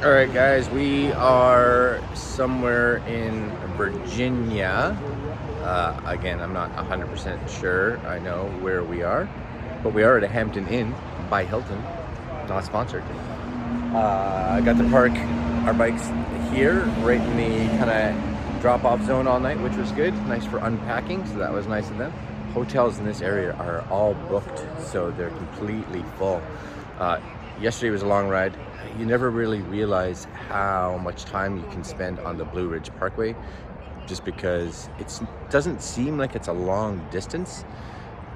All right, guys, we are somewhere in Virginia. Again, I'm not 100% sure I know where we are, but we are at a Hampton Inn by Hilton, not sponsored. I got to park our bikes here, right in the kind of drop-off zone all night, which was good. Nice for unpacking, so that was nice of them. Hotels in this area are all booked, so they're completely full. Yesterday was a long ride. You never really realize how much time you can spend on the Blue Ridge Parkway, just because it doesn't seem like it's a long distance,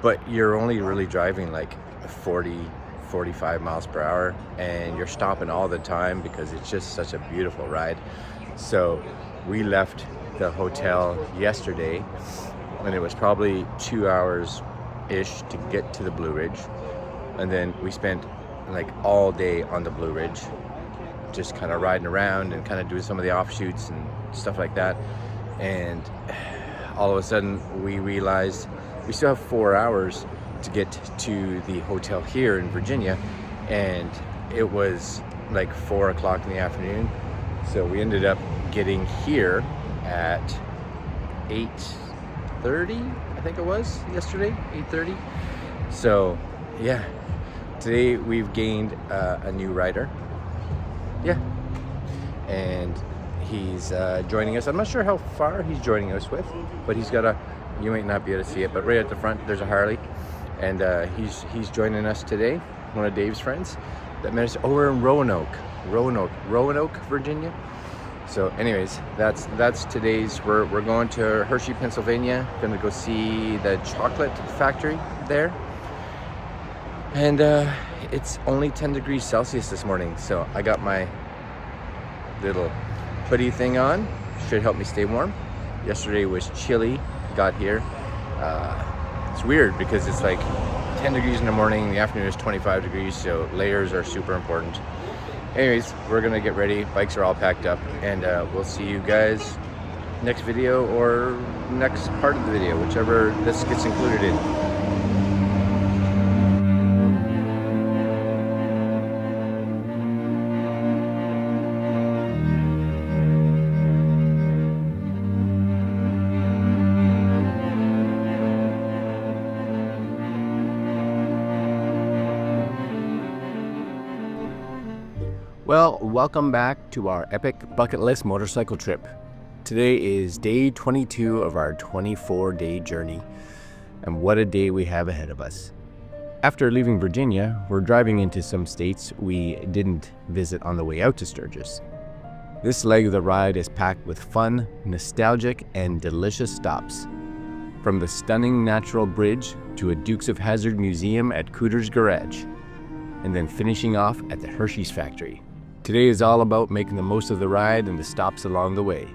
but you're only really driving like 45 miles per hour, and you're stopping all the time because it's just such a beautiful ride. So we left the hotel yesterday, and it was probably 2 hours-ish to get to the Blue Ridge, and then we spent like all day on the Blue Ridge, just kind of riding around and kind of doing some of the offshoots and stuff like that. And all of a sudden we realized we still have 4 hours to get to the hotel here in Virginia, and it was like 4 o'clock in the afternoon. So we ended up getting here at 8:30, I think it was yesterday, 8:30. So yeah, today we've gained a new rider. Yeah, and he's joining us. I'm not sure how far he's joining us with, but he's got you might not be able to see it, but right at the front there's a Harley, and he's joining us today. One of Dave's friends that met us over in Roanoke, Virginia. So anyways, that's today's. We're going to Hershey, Pennsylvania. Gonna go see the chocolate factory there. And it's only 10 degrees Celsius this morning, so I got my little hoodie thing on. Should help me stay warm. Yesterday was chilly, got here. It's weird because it's like 10 degrees in the morning, the afternoon is 25 degrees, so layers are super important. Anyways, we're gonna get ready. Bikes are all packed up, and we'll see you guys next video or next part of the video, whichever this gets included in. Well, welcome back to our epic bucket list motorcycle trip. Today is day 22 of our 24-day journey, and what a day we have ahead of us. After leaving Virginia, we're driving into some states we didn't visit on the way out to Sturgis. This leg of the ride is packed with fun, nostalgic, and delicious stops. From the stunning natural bridge to a Dukes of Hazzard museum at Cooter's garage, and then finishing off at the Hershey's factory. Today is all about making the most of the ride and the stops along the way.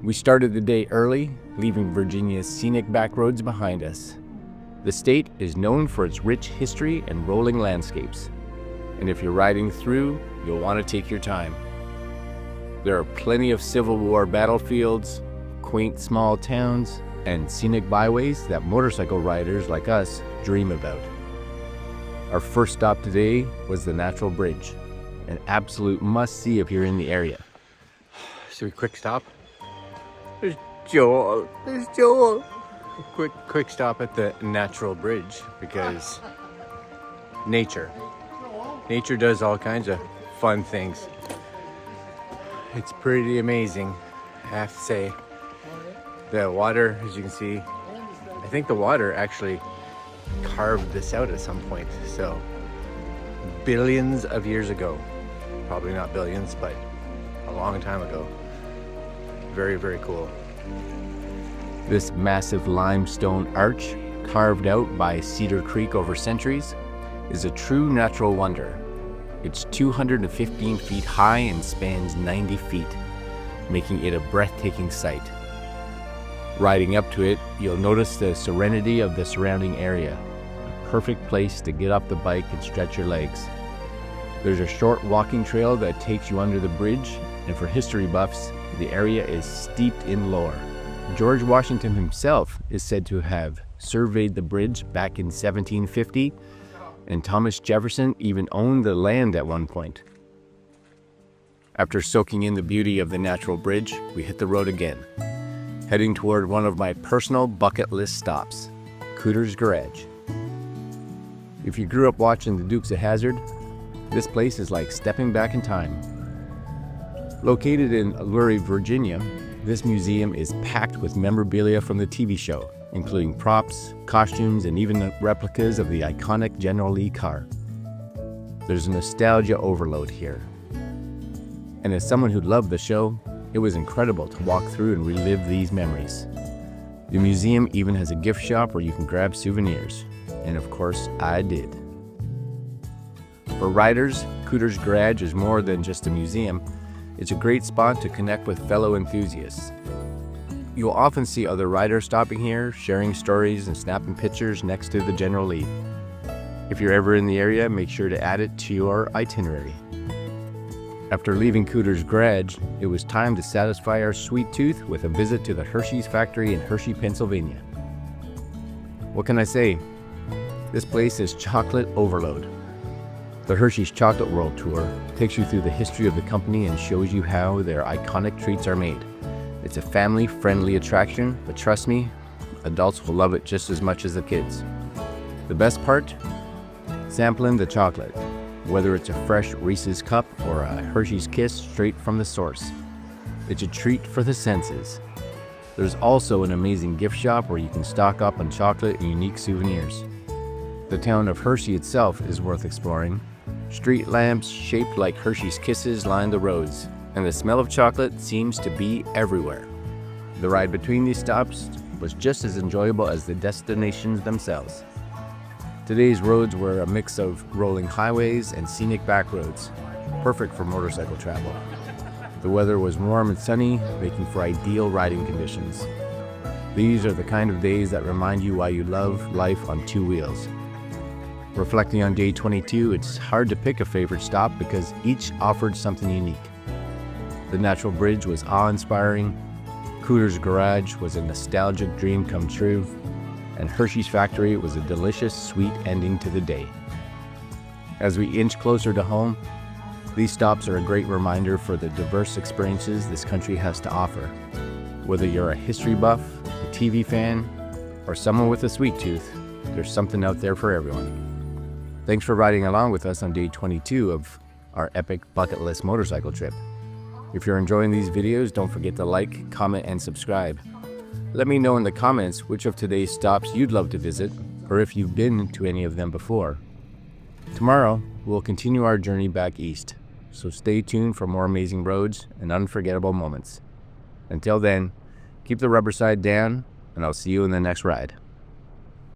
We started the day early, leaving Virginia's scenic back roads behind us. The state is known for its rich history and rolling landscapes, and if you're riding through, you'll want to take your time. There are plenty of Civil War battlefields, quaint small towns, and scenic byways that motorcycle riders like us dream about. Our first stop today was the Natural Bridge, an absolute must-see if you're in the area. So we quick stop. There's Joel. Quick stop at the Natural Bridge because nature does all kinds of fun things. It's pretty amazing, I have to say. The water, as you can see, I think the water actually carved this out at some point, so billions of years ago. Probably not billions, but a long time ago. Very, very cool. This massive limestone arch, carved out by Cedar Creek over centuries, is a true natural wonder. It's 215 feet high and spans 90 feet, making it a breathtaking sight. Riding up to it, you'll notice the serenity of the surrounding area, a perfect place to get off the bike and stretch your legs. There's a short walking trail that takes you under the bridge, and for history buffs, the area is steeped in lore. George Washington himself is said to have surveyed the bridge back in 1750, and Thomas Jefferson even owned the land at one point. After soaking in the beauty of the natural bridge, we hit the road again, heading toward one of my personal bucket list stops, Cooter's Garage. If you grew up watching the Dukes of Hazzard, this place is like stepping back in time. Located in Lurie, Virginia, this museum is packed with memorabilia from the TV show, including props, costumes, and even replicas of the iconic General Lee car. There's a nostalgia overload here. And as someone who loved the show, it was incredible to walk through and relive these memories. The museum even has a gift shop where you can grab souvenirs. And of course, I did. For riders, Cooter's Garage is more than just a museum. It's a great spot to connect with fellow enthusiasts. You'll often see other riders stopping here, sharing stories and snapping pictures next to the General Lee. If you're ever in the area, make sure to add it to your itinerary. After leaving Cooter's Garage, it was time to satisfy our sweet tooth with a visit to the Hershey's factory in Hershey, Pennsylvania. What can I say? This place is chocolate overload. The Hershey's Chocolate World Tour takes you through the history of the company and shows you how their iconic treats are made. It's a family-friendly attraction, but trust me, adults will love it just as much as the kids. The best part? Sampling the chocolate. Whether it's a fresh Reese's cup or a Hershey's Kiss straight from the source. It's a treat for the senses. There's also an amazing gift shop where you can stock up on chocolate and unique souvenirs. The town of Hershey itself is worth exploring. Street lamps shaped like Hershey's Kisses line the roads, and the smell of chocolate seems to be everywhere. The ride between these stops was just as enjoyable as the destinations themselves. Today's roads were a mix of rolling highways and scenic back roads, perfect for motorcycle travel. The weather was warm and sunny, making for ideal riding conditions. These are the kind of days that remind you why you love life on two wheels. Reflecting on day 22, it's hard to pick a favorite stop because each offered something unique. The natural bridge was awe-inspiring, Cooter's Garage was a nostalgic dream come true, and Hershey's factory was a delicious, sweet ending to the day. As we inch closer to home, these stops are a great reminder for the diverse experiences this country has to offer. Whether you're a history buff, a TV fan, or someone with a sweet tooth, there's something out there for everyone. Thanks for riding along with us on day 22 of our epic bucket list motorcycle trip. If you're enjoying these videos, don't forget to like, comment, and subscribe. Let me know in the comments which of today's stops you'd love to visit, or if you've been to any of them before. Tomorrow, we'll continue our journey back east, so stay tuned for more amazing roads and unforgettable moments. Until then, keep the rubber side down, and I'll see you in the next ride.